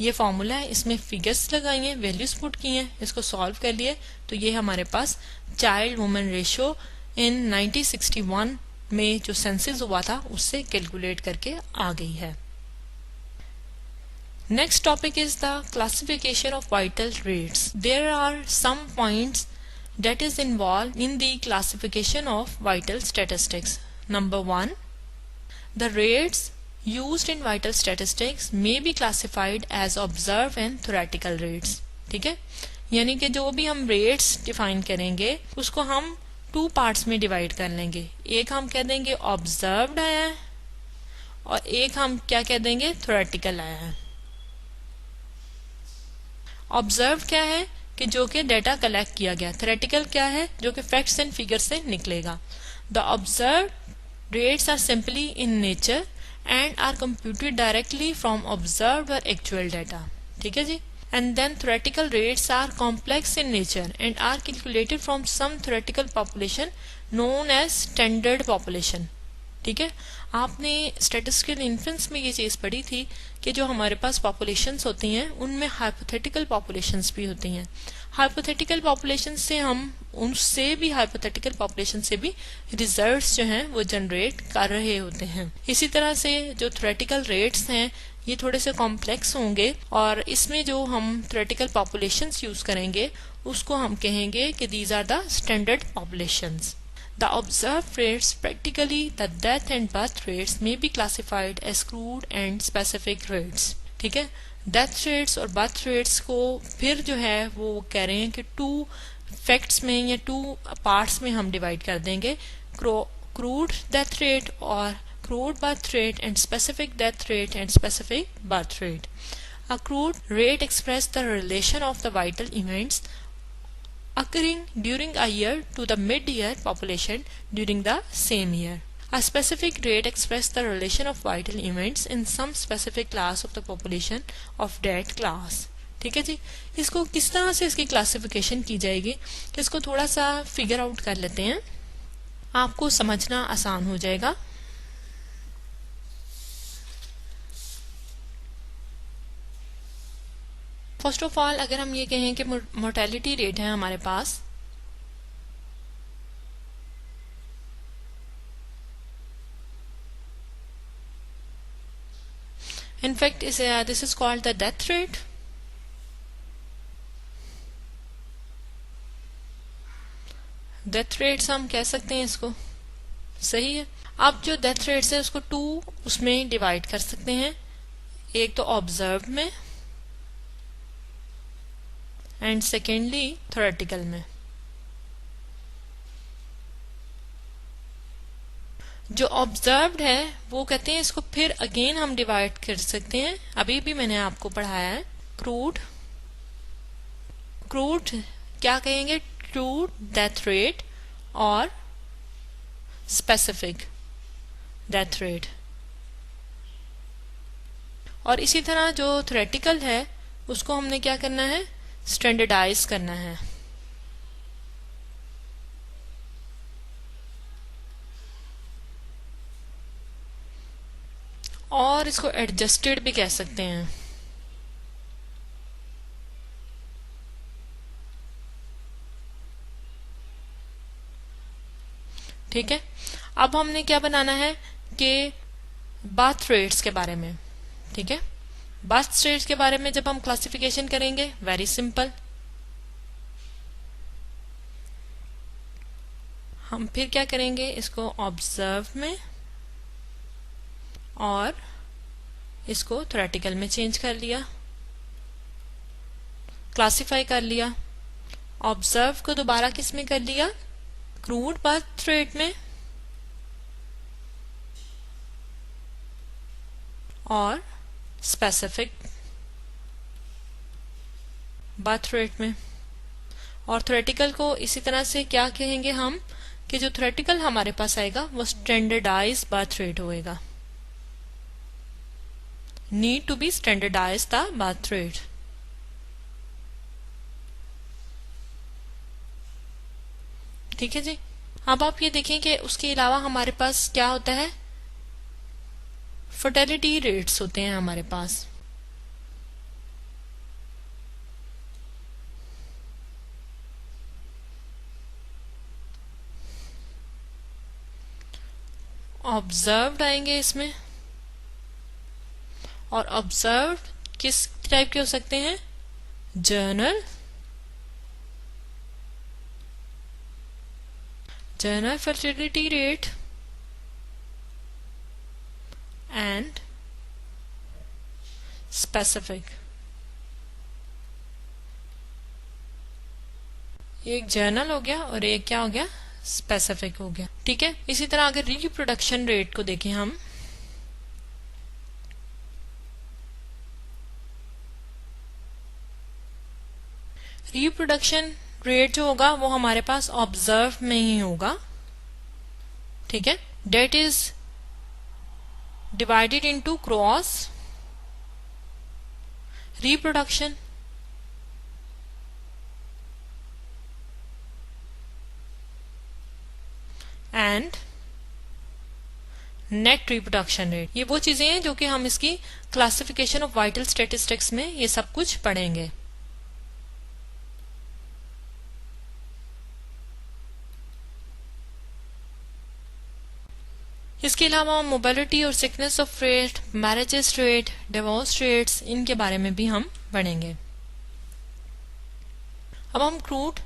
ये फॉर्मूला है। इसमें फिगर्स लगाई हैं, वैल्यूज पुट की हैं, इसको सॉल्व कर लिए तो ये हमारे पास चाइल्ड वुमेन रेशियो इन 1961 में जो सेंसस हुआ था उससे कैलकुलेट करके आ गई है। Next topic is the classification of vital rates. There are some points that is involved in the classification of vital statistics. Number 1, the rates used in vital statistics may be classified as observed and theoretical rates. ठीक है, यानी कि जो भी हम rates define करेंगे उसको हम 2 parts में divide कर लेंगे। एक हम कह देंगे observed आया है और एक हम क्या कह देंगे, theoretical आया है। observed क्या है कि जो कि डाटा कलेक्ट किया गया, थ्योरेटिकल क्या है जो कि फैक्ट्स एंड फिगर से निकलेगा। The observed rates are simply in nature and are computed directly from observed और एक्चुअल डाटा। ठीक है जी। And then theoretical rates are complex in nature and are calculated from some theoretical population known as standard population. ठीक है, आपने स्टैटिस्टिकल इन्फ्लुएंस में ये चीज़ पढ़ी थी कि जो हमारे पास पॉपुलेशंस होती हैं उनमें हाइपोथेटिकल पॉपुलेशंस भी होती हैं। हाइपोथेटिकल पॉपुलेशन से हम उनसे भी हाइपोथेटिकल पॉपुलेशन से भी रिजल्ट्स जो हैं वो जनरेट कर रहे होते हैं। इसी तरह से जो थ्योरेटिकल रेट्स हैं ये थोड़े से कॉम्प्लेक्स होंगे और इसमें जो हम थ्योरेटिकल पॉपुलेशंस यूज करेंगे उसको हम कहेंगे कि these are the standard populations. The observed rates, practically the death and birth rates, may be classified as crude and specific rates. ठीक है, डेथ रेट्स और बर्थ रेट्स को फिर जो है वो कह रहे हैं कि 2 फैक्ट्स में या 2 पार्ट्स में हम डिवाइड कर देंगे, क्रूड डेथ रेट और crude birth rate and specific death rate and specific birth rate. A crude rate expresses the relation of the vital events occurring during a year to the mid-year population during the same year. A specific rate expresses the relation of vital events in some specific class of the population of that class. ठीक है जी। इसको किस तरह से इसकी क्लासिफिकेशन की जाएगी, इसको थोड़ा सा फिगर आउट कर लेते हैं, आपको समझना आसान हो जाएगा। फर्स्ट ऑफ ऑल अगर हम ये कहें कि मोर्टेलिटी रेट है हमारे पास, in fact this is called the death rate. Death rates हम कह सकते हैं इसको, सही है। अब जो डेथ रेट्स है उसको 2 उसमें डिवाइड कर सकते हैं, एक तो ऑब्जर्व में एंड सेकेंडली थ्योरेटिकल में। जो ऑब्जर्व्ड है वो कहते हैं इसको फिर अगेन हम डिवाइड कर सकते हैं, अभी भी मैंने आपको पढ़ाया है। क्रूड क्या कहेंगे, क्रूड डेथ रेट और स्पेसिफिक डेथ रेट। और इसी तरह जो थ्योरेटिकल है उसको हमने क्या करना है, स्टैंडर्डाइज करना है। और इसको एडजस्टेड भी कह सकते हैं। ठीक है, अब हमने क्या बनाना है कि बर्थ रेट्स के बारे में। ठीक है, बर्थ रेट्स के बारे में जब हम क्लासिफिकेशन करेंगे, वेरी सिंपल, हम फिर क्या करेंगे, इसको ऑब्जर्व में और इसको थ्योरेटिकल में चेंज कर लिया, क्लासिफाई कर लिया। ऑब्जर्व को दोबारा किस में कर लिया, क्रूड बर्थ रेट में और स्पेसिफिक बर्थ रेट में। और थ्योरेटिकल को इसी तरह से क्या कहेंगे हम, कि जो थ्योरेटिकल हमारे पास आएगा वो स्टैंडर्डाइज बर्थ रेट होएगा। Need to be standardize the birth rate. ठीक है जी, अब आप ये देखें कि उसके अलावा हमारे पास क्या होता है, फर्टिलिटी रेट्स होते हैं हमारे पास। ऑब्जर्व्ड आएंगे इसमें, और ऑब्जर्व्ड किस टाइप के हो सकते हैं, journal fertility rate and specific. एक जर्नल हो गया और एक क्या हो गया, स्पेसिफिक हो गया। ठीक है, इसी तरह अगर रिप्रोडक्शन रेट को देखें हम, रिप्रोडक्शन रेट जो होगा वो हमारे पास ऑब्जर्व में ही होगा। ठीक है, that is divided into gross reproduction and net reproduction rate. ये वो चीजें हैं जो कि हम इसकी क्लासिफिकेशन ऑफ वाइटल स्टैटिस्टिक्स में ये सब कुछ पढ़ेंगे। इसके अलावा मोबिलिटी और sickness of rate, marriages rate, divorce rates, इनके बारे में भी हम पढ़ेंगे। अब हम क्रूड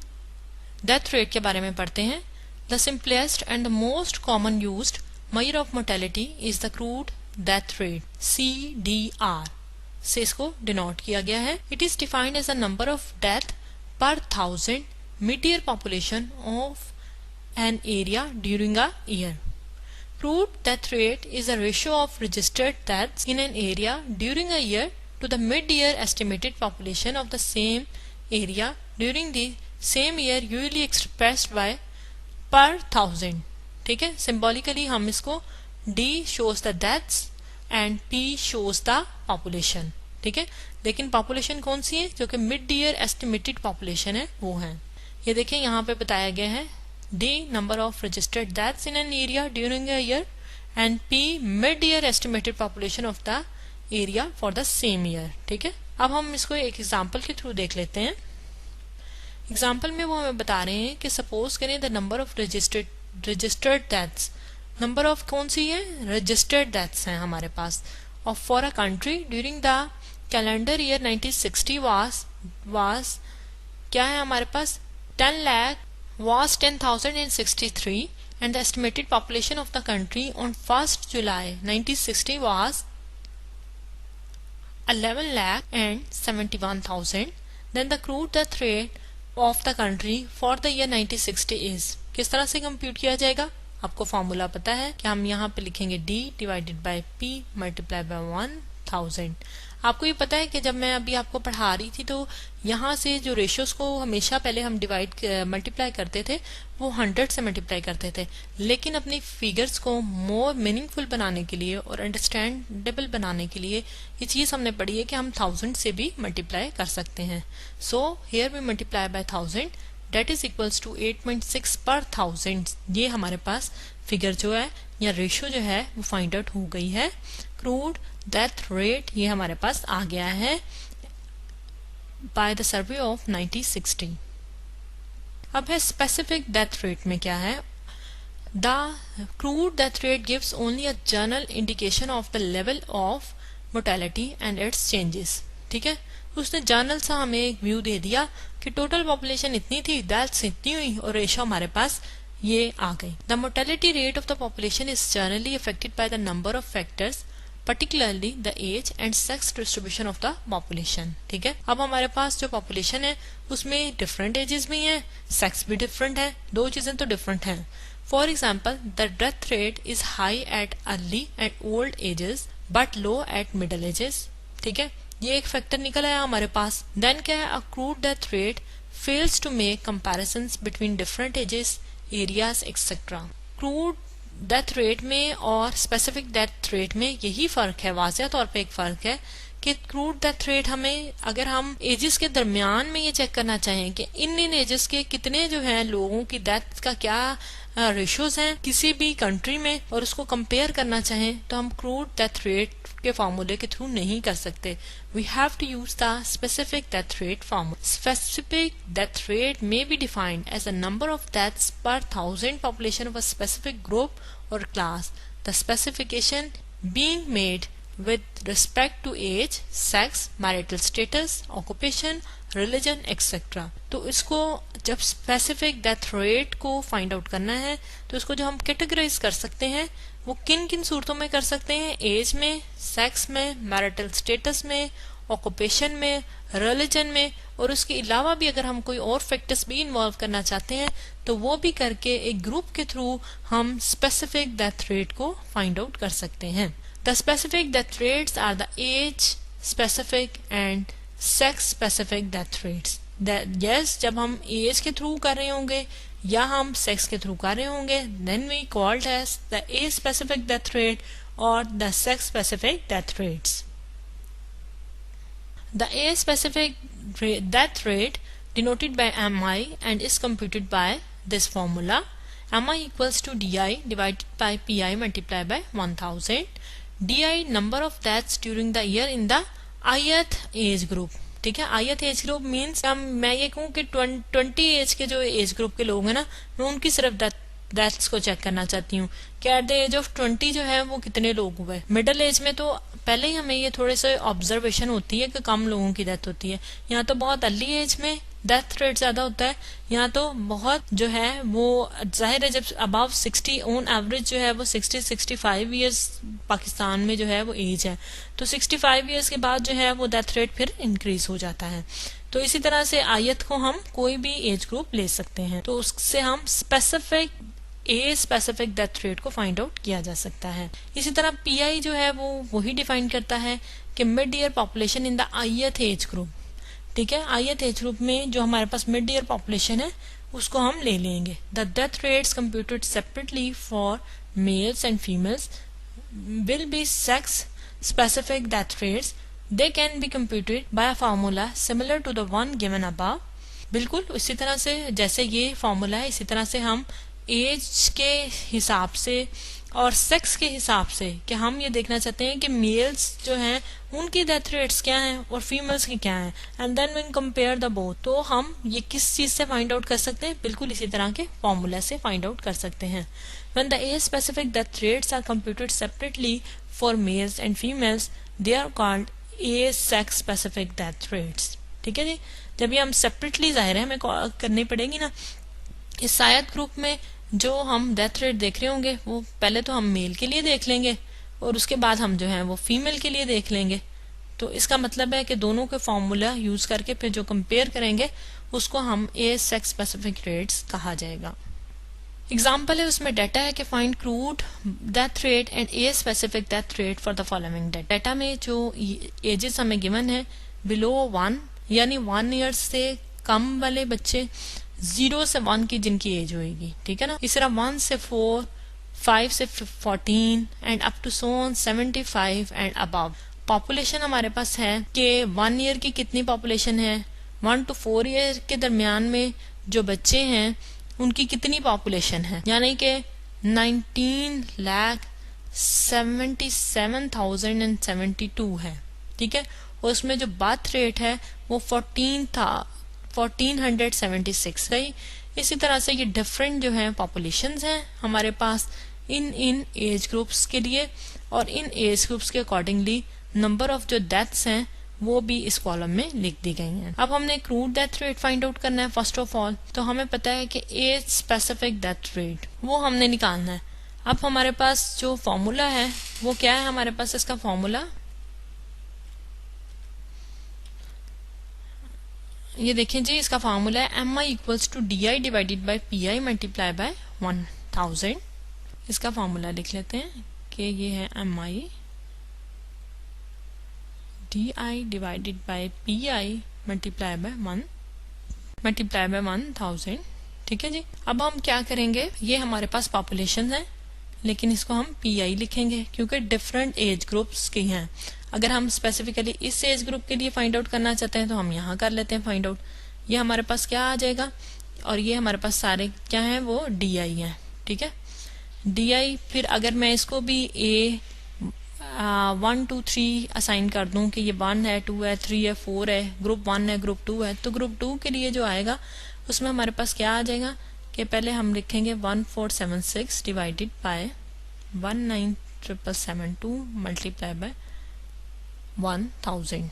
डेथ रेट के बारे में पढ़ते हैं। The simplest and the most common used measure of mortality is the crude death rate, CDR से इसको डिनोट किया गया है। It is defined as the number of death per thousand mid-year population of an area during a year. Crude death rate is a ratio of registered deaths in an area during a year to the mid-year estimated population of the same area during the same year, usually expressed by per thousand। ठीक है, सिंबॉलिकली हम इसको D shows the deaths and P shows the population। ठीक है, लेकिन पॉपुलेशन कौन सी है, जो कि मिड ईयर एस्टिमेटेड पॉपुलेशन है वो है। ये देखें यहाँ पे बताया गया है D number of registered deaths in an area during a year and P mid year estimated population of the area for the same year. ठीक है, अब हम इसको एक एग्जाम्पल के थ्रू देख लेते हैं। एग्जाम्पल में वो हमें बता रहे हैं कि सपोज करें the number of registered deaths, number of कौन सी है, रजिस्टर्ड डेथ्स हैं हमारे पास, और for a country during the calendar year 1960 was क्या है हमारे पास, 10 lakh was 10,063 and the estimated population of the country on 1st July 1960 was 11 lakh and 71,000. Then the crude death rate of the country for the year 1960 is, किस तरह से कंप्यूट किया जाएगा, आपको फॉर्मूला पता है कि हम यहाँ पे लिखेंगे D divided by P multiply by 1000। आपको ये पता है कि जब मैं अभी आपको पढ़ा रही थी तो यहाँ से जो रेशियोज को हमेशा पहले हम मल्टीप्लाई करते थे वो 100 से मल्टीप्लाई करते थे, लेकिन अपनी फिगर्स को मोर मीनिंगफुल बनाने के लिए और अंडरस्टैंडेबल बनाने के लिए ये चीज़ हमने पढ़ी है कि हम 1000 से भी मल्टीप्लाई कर सकते हैं। So here we multiply by 1000 that is equals to 8.6 per 1000। ये हमारे पास फिगर जो है या रेशियो जो है वो फाइंड आउट हो गई है। क्रूड डेथ रेट ये हमारे पास आ गया है बाय द सर्वे ऑफ 1960। अब है स्पेसिफिक डेथ रेट में क्या है, The crude death rate gives only a general indication of the level of mortality and its changes. ठीक है, उसने जनरल सा हमें एक व्यू दे दिया कि टोटल पॉपुलेशन इतनी थी, डेथ्स इतनी हुई और रेशो हमारे पास ये आ गई. The mortality rate of the population is generally affected by the number of factors, particularly the age and sex distribution of the population. ठीक है, अब हमारे पास जो पॉपुलेशन है उसमें डिफरेंट एजेस भी हैं, सेक्स भी डिफरेंट है, दो चीजें तो डिफरेंट हैं. For example, the death rate is high at early and old ages but low at middle ages. ठीक है, ये एक फैक्टर निकल आया हमारे पास. देन क्या है, a crude death rate fails to make comparisons between different ages, areas etcetera. Crude death rate में और स्पेसिफिक डेथ रेट में यही फर्क है, वाज़ेह तौर पे एक फर्क है कि क्रूड डेथ रेट हमें, अगर हम एजेस के दरमियान में ये चेक करना चाहें कि इन एजेस के कितने जो हैं लोगों की डेथ का क्या रेशोज हैं किसी भी कंट्री में, और उसको कंपेयर करना चाहें तो हम क्रूड डेथ रेट के फार्मूले के थ्रू नहीं कर सकते. We have to use the specific death rate formula. Specific death rate may be defined as the number of deaths per thousand population of a specific group or class. The specification being made with respect to age, sex, marital status, occupation, religion, etc. तो इसको जब स्पेसिफिक डेथ रेट को फाइंड आउट करना है तो इसको जो हम कैटेगराइज कर सकते हैं वो किन किन सूरतों में कर सकते हैं, एज में, सेक्स में, मैरिटल स्टेटस में, ऑक्यूपेशन में, रिलीजन में, और उसके अलावा भी अगर हम कोई और फैक्टर्स भी इन्वॉल्व करना चाहते हैं तो वो भी करके एक ग्रुप के थ्रू हम स्पेसिफिक डेथ रेट को फाइंड आउट कर सकते हैं. The specific death rates are the age specific and sex specific death rates. Yes, जब हम एज के थ्रू कर रहे होंगे या हम सेक्स के थ्रू कर रहे होंगे, then we called as the age specific death rate और the sex specific death rates. The age-specific death rate denoted by MI and is computed by this formula. MI equals to DI divided by PI multiplied by 1000. DI number of deaths during the year in the ith age group. ठीक है, ith एज ग्रुप मीन्स मैं ये कहूँ कि 20 एज के जो एज ग्रुप के लोग हैं ना, मैं उनकी सिर्फ डेथ्स को चेक करना चाहती हूँ कि एट द एज ऑफ 20 जो है वो कितने लोग हुए. मिडिल एज में तो पहले ही हमें ये थोड़े से ऑब्जर्वेशन होती है कि कम लोगों की डेथ होती है. यहाँ तो बहुत अर्ली एज में डेथ रेट ज्यादा होता है, यहाँ तो बहुत जो है वो जाहिर है जब अबव 60 ऑन एवरेज जो है वो 60-65 ईयर्स पाकिस्तान में जो है वो एज है, तो 65 ईयर्स के बाद जो है वो डेथ रेट फिर इंक्रीज हो जाता है. तो इसी तरह से आयत को हम कोई भी एज ग्रुप ले सकते हैं, तो उससे हम specific age specific death rate को फाइंड आउट किया जा सकता है. इसी तरह पीआई जो है वो वही डिफाइन करता है कि mid year population in the ith age group. ठीक है, आईएथ एज ग्रुप में जो हमारे पास मिड ईयर पॉपुलेशन है उसको हम ले लेंगे. The death rates computed separately for males and females will be sex specific death rates. They can be computed by a formula similar to the one given above. बिल्कुल इसी तरह से जैसे ये फार्मूला है, इसी तरह से हम एज के हिसाब से और सेक्स के हिसाब से कि हम ये देखना चाहते हैं कि मेल्स जो हैं उनकी डेथ रेट्स क्या हैं और फीमेल्स की क्या हैं, and then when compare the both, तो हम ये किस चीज से फाइंड आउट कर सकते हैं, बिल्कुल इसी तरह के फॉर्मूला से फाइंड आउट कर सकते हैं. When the age specific death rates are computed separately for males and females they are called age sex specific death rates. ठीक है जी, जब ये हम सेपरेटली जाहिर है हमें करनी पड़ेगी ना. इस आयत ग्रुप में जो हम डेथ रेट देख रहे होंगे वो पहले तो हम मेल के लिए देख लेंगे और उसके बाद हम जो है वो फीमेल के लिए देख लेंगे. तो इसका मतलब है कि दोनों के फॉर्मूला यूज करके फिर जो कंपेयर करेंगे उसको हम एज सेक्स स्पेसिफिक रेट्स कहा जाएगा. एग्जाम्पल है, उसमें डाटा है कि find crude death rate and age specific death rate for the following. Data में जो एजेस हमें गिवन है बिलो 1 यानी 1 ईयर से कम वाले बच्चे, 0 से 1 की जिनकी एज होगी, ठीक है ना. इस तरह 1 से 4, 5 से 14 and up to so on 75 and above. Population हमारे पास है कि 1 ईयर की कितनी पॉपुलेशन है, 1 to 4 ईयर के दरमियान में जो बच्चे हैं उनकी कितनी पॉपुलेशन है, यानी कि 19,77,072 है. ठीक है, और उसमें जो बर्थ रेट है वो 1476 गई. इसी तरह से ये डिफरेंट जो है पॉपुलेशंस हैं हमारे पास इन एज ग्रुप्स के लिए, और इन एज ग्रुप्स के अकॉर्डिंगली नंबर ऑफ जो डेथ्स हैं वो भी इस कॉलम में लिख दी गई हैं। अब हमने crude death rate find out करना है फर्स्ट ऑफ ऑल, तो हमें पता है कि एज स्पेसिफिक डेथ रेट वो हमने निकालना है। अब हमारे पास जो फॉर्मूला है वो क्या है, हमारे पास इसका फॉर्मूला ये देखें जी, इसका फार्मूला है MI equals to DI divided by PI multiply by 1000। इसका फार्मूला लिख लेते हैं कि ये है MI DI divided by PI multiply by 1000। ठीक है जी। अब हम क्या करेंगे, ये हमारे पास पॉपुलेशन है लेकिन इसको हम PI लिखेंगे क्योंकि डिफरेंट एज ग्रुप्स की हैं। अगर हम स्पेसिफिकली इस एज ग्रुप के लिए फाइंड आउट करना चाहते हैं तो हम यहाँ कर लेते हैं फाइंड आउट। ये हमारे पास क्या आ जाएगा, और ये हमारे पास सारे क्या हैं वो DI हैं। ठीक है, DI। फिर अगर मैं इसको भी A1 2 3 असाइन कर दूं कि ये 1 है, 2 है, 3 है, 4 है, ग्रुप 1 है, ग्रुप 2 है, तो ग्रुप 2 के लिए जो आएगा उसमें हमारे पास क्या आ जाएगा कि पहले हम लिखेंगे 1476 डिवाइडेड बाय 19772 मल्टीप्लाई बाय 1000।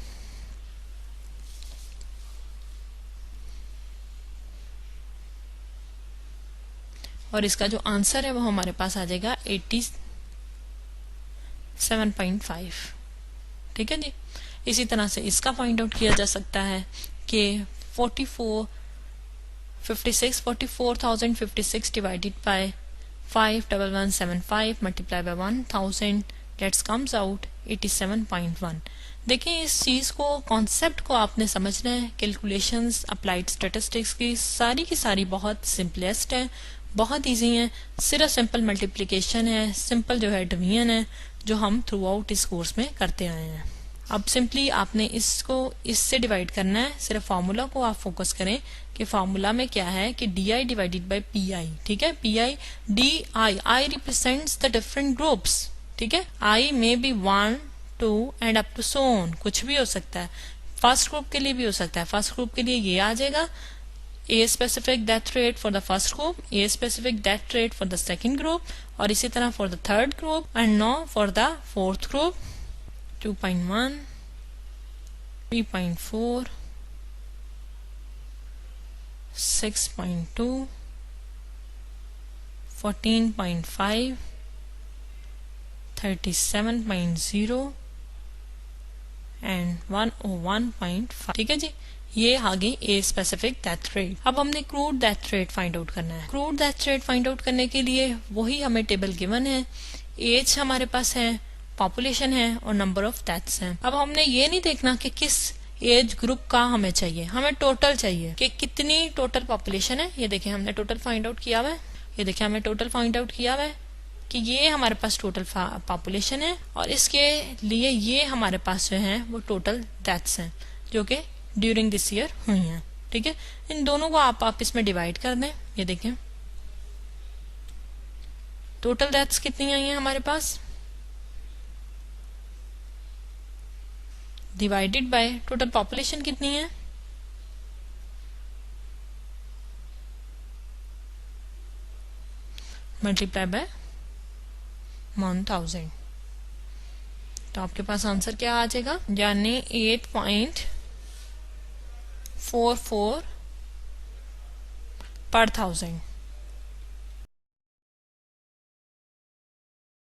और इसका जो आंसर है वो हमारे पास आ जाएगा 87.5। ठीक है जी। इसी तरह से इसका फाइंड आउट किया जा सकता है कि 44,056 divided by 51175 multiply by 1000 that's comes out 87.1। देखिए, इस चीज को कॉन्सेप्ट को आपने समझना है। कैलकुलेशंस अप्लाइड स्टैटिस्टिक्स की सारी बहुत सिंपलेस्ट है, बहुत इजी है। सिर्फ सिंपल मल्टीप्लिकेशन है, सिंपल जो है डिवीजन है, जो हम थ्रू आउट इस कोर्स में करते आए हैं। अब सिंपली आपने इसको इससे डिवाइड करना है। सिर्फ फार्मूला को आप फोकस करें कि फार्मूला में क्या है कि DI डिवाइडेड बाय PI। ठीक है, PI I represents the different groups. ठीक है, I में भी 1 2 and up to so on, कुछ भी हो सकता है। फर्स्ट ग्रुप के लिए भी हो सकता है। फर्स्ट ग्रुप के लिए ये आ जाएगा A specific death rate for the first group, A specific death rate for the second group, और इसी तरह for the third group, and now for the fourth group 2.1, 3.4, 6.2, 14.5, 37.0 and 101.5। ठीक है जी, ये आ गई ए स्पेसिफिक डेथ रेट। अब हमने crude death rate find out करना है। Crude death rate find out करने के लिए वही हमें टेबल गिवन है, एज हमारे पास है, पॉपुलेशन है और नंबर ऑफ डेथ्स हैं। अब हमने ये नहीं देखना कि किस एज ग्रुप का हमें चाहिए, हमें टोटल चाहिए कि कितनी टोटल पॉपुलेशन है। ये देखिए हमने टोटल फाइंड आउट किया हुआ है, ये देखिए हमने टोटल फाइंड आउट किया हुआ है कि ये हमारे पास टोटल पॉपुलेशन है, और इसके लिए ये हमारे पास जो है वो टोटल डेथ्स हैं जो कि ड्यूरिंग दिस ईयर हुई हैं। ठीक है, इन दोनों को आप इसमें डिवाइड कर दें। ये देखें टोटल डेथ्स कितनी आई हैं हमारे पास, डिवाइडेड बाय टोटल पॉपुलेशन कितनी है, मल्टीप्लाई बाय 1000। तो आपके पास आंसर क्या आ जाएगा, यानी 8.44 पर 1000।